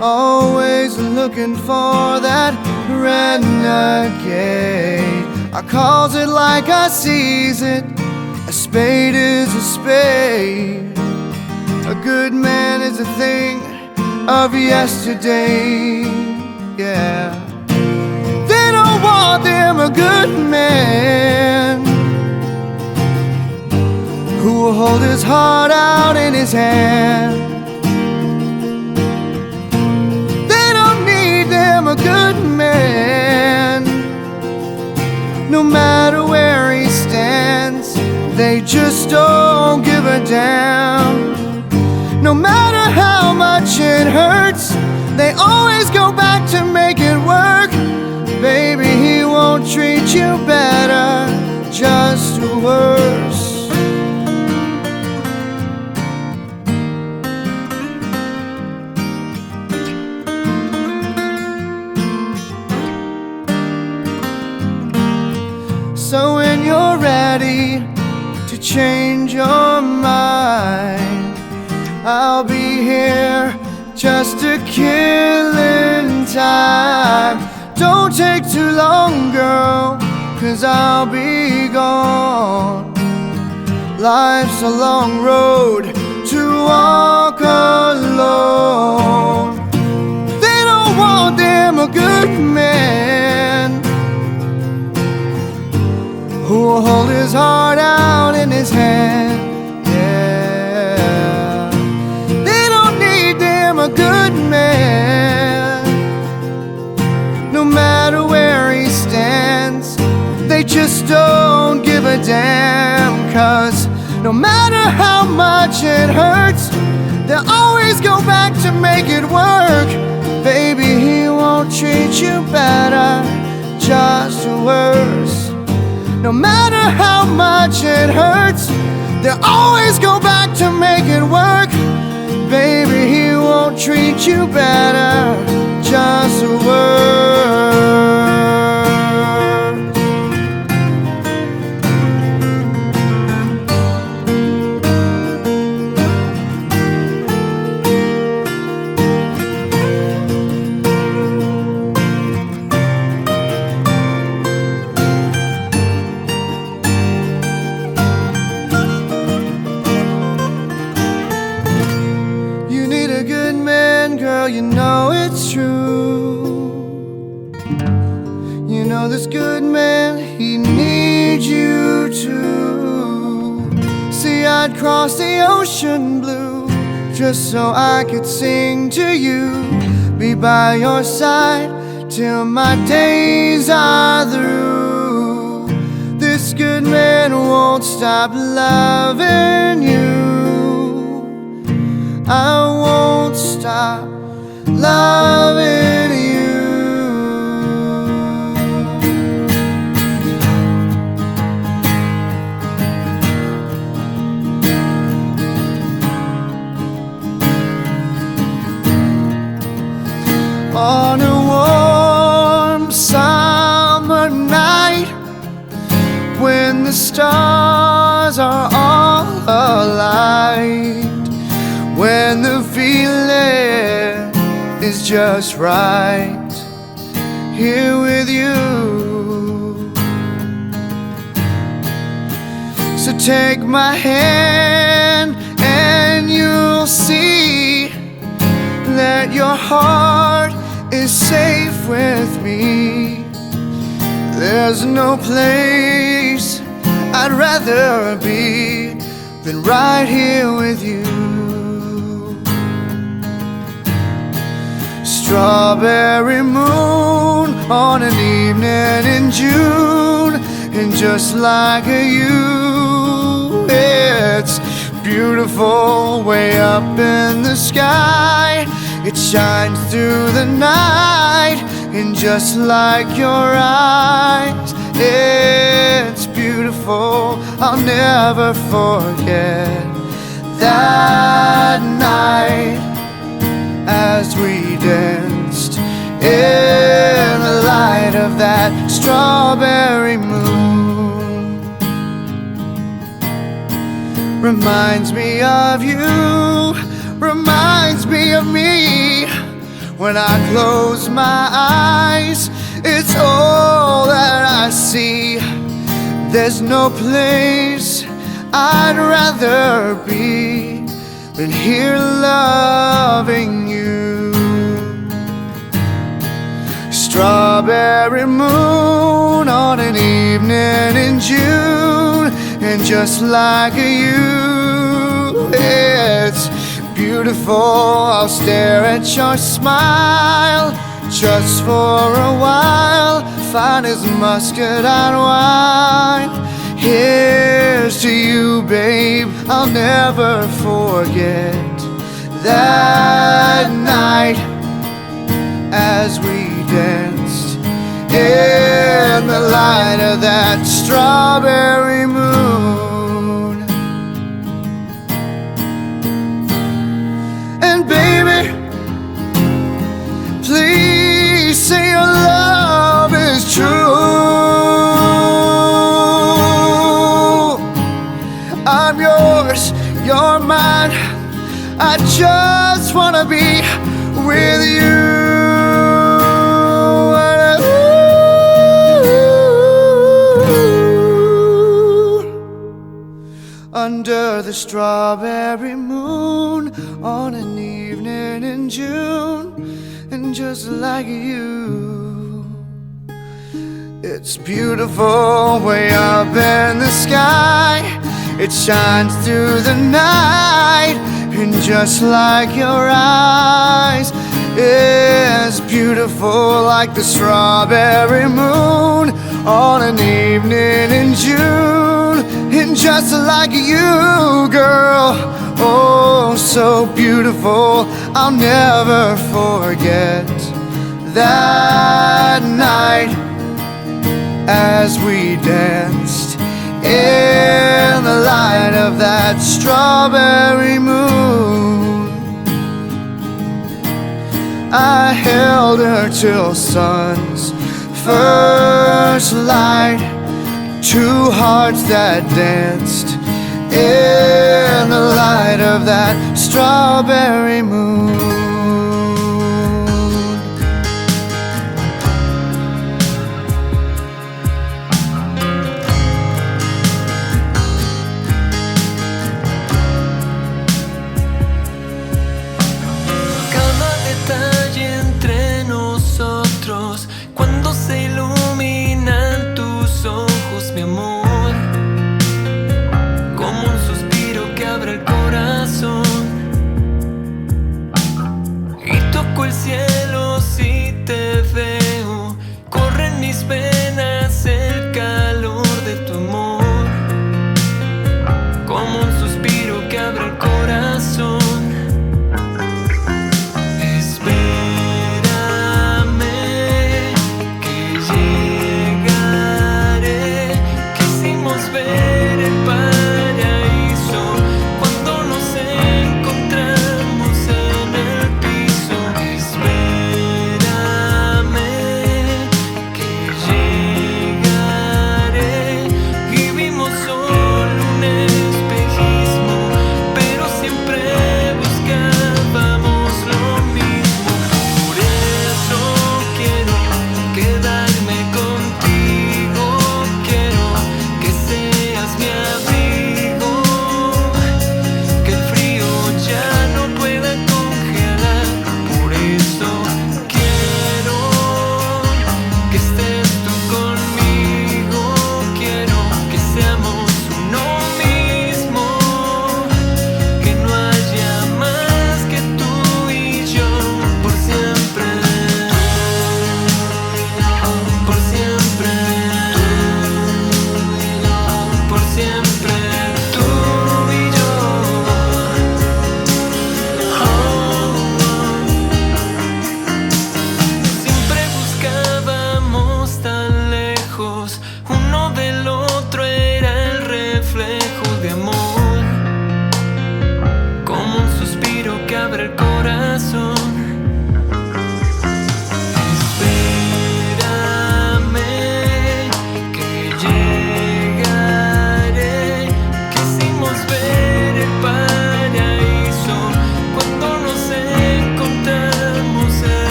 always looking for that renegade. I calls it like I sees it, a spade is a spade. A good man is a thing of yesterday, yeah. They don't want them a good man who will hold his heart out in his hand. They don't need them a good man, no matter where he stands. They just don't give a damn. No matter how much it hurts, they always go back to make it work. Baby, he won't treat you better, just worse. So when you're ready to change your mind, I'll be here just a killing time. Don't take too long, girl, 'cause I'll be gone. Life's a long road to walk alone. They don't want them a good man who will hold his heart out in his hand. A good man, no matter where he stands. They just don't give a damn, 'cause no matter how much it hurts, they'll always go back to make it work. Baby, he won't treat you better, just worse. No matter how much it hurts, they'll always go back to make it work. Baby, he won't treat you better, just worse. Girl, you know it's true. You know this good man, he needs you too. See, I'd cross the ocean blue just so I could sing to you, be by your side till my days are through. This good man won't stop loving you. I won't stop loving you. On a warm summer night, when the stars are all alight, when the feeling is just right, here with you. So take my hand and you'll see that your heart is safe with me. There's no place I'd rather be than right here with you. Strawberry moon on an evening in June, and just like you, it's beautiful way up in the sky. It shines through the night, and just like your eyes, it's beautiful. I'll never forget that night as we danced in the light of that strawberry moon. Reminds me of you, reminds me of me, When I close my eyes, it's all that I see. There's no place I'd rather be than here loving you. Strawberry moon on an evening in June, and just like you, it's beautiful. I'll stare at your smile just for a while, fine as muscadine wine. Here's to you, babe, I'll never forget that night as we danced in the light of that strawberry moon. And baby, please say your love is true. I'm yours, you're mine, I just wanna be with you. Under the strawberry moon on an evening in June, and just like you, it's beautiful way up in the sky. It shines through the night, and just like your eyes, it's beautiful like the strawberry moon on an evening in June. And just like you, girl, oh, so beautiful, I'll never forget that night as we danced in the light of that strawberry moon. I held her till sun's first light, two hearts that danced in the light of that strawberry moon. Cada detalle entre nosotros, cuando se iluminan tus ojos, mi amor, como un suspiro que abre el corazón. Y toco el cielo si te veo, corre en mis venas el calor de tu amor, como un suspiro que abre el corazón. Espérame que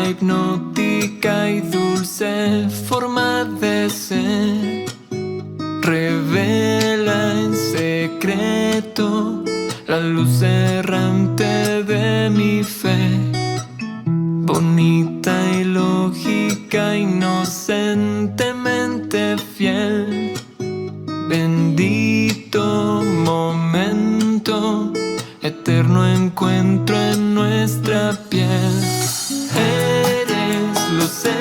hipnótica y dulce forma de ser. Revela en secreto la luz errante de mi fe. Bonita y lógica, inocentemente fiel. Bendito momento, eterno encuentro en nuestra piel. Eres, lo sé,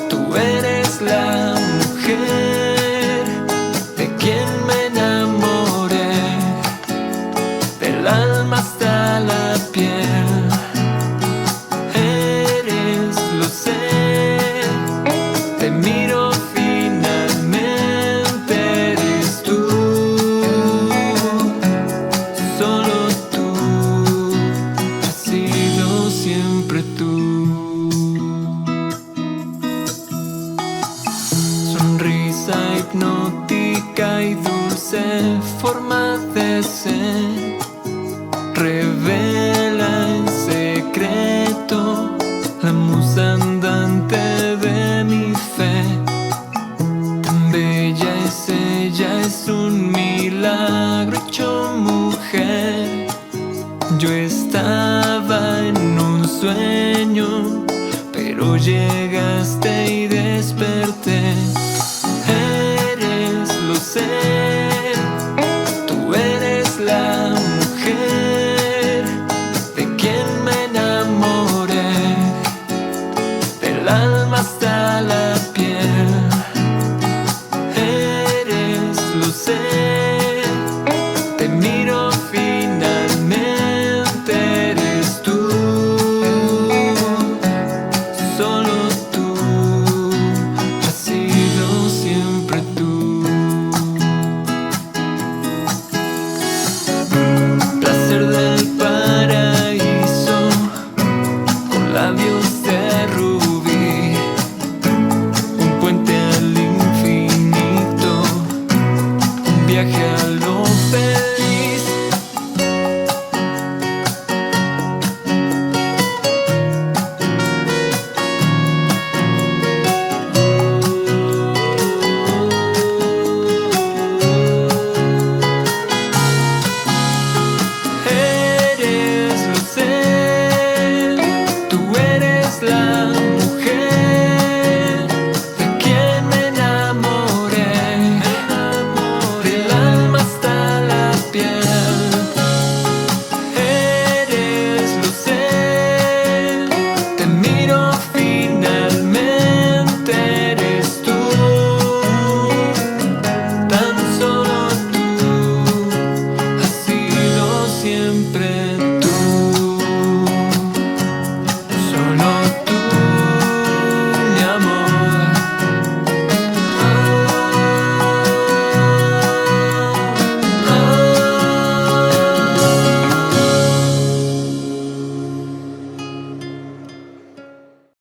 tú eres la mujer de quien me enamoré, del alma hasta la piel. Eres, lo sé, te miro finalmente, eres tú, solo tú, has sido siempre tú. Sonrisa hipnótica y dulce forma de ser. Revela en secreto la musa andante de mi fe. Tan bella es ella, es un milagro hecho mujer. Yo estaba en un sueño, pero llegaste y desperté. Eres, lo sé, tú eres la mujer de quien me enamoré, del alma hasta la piel.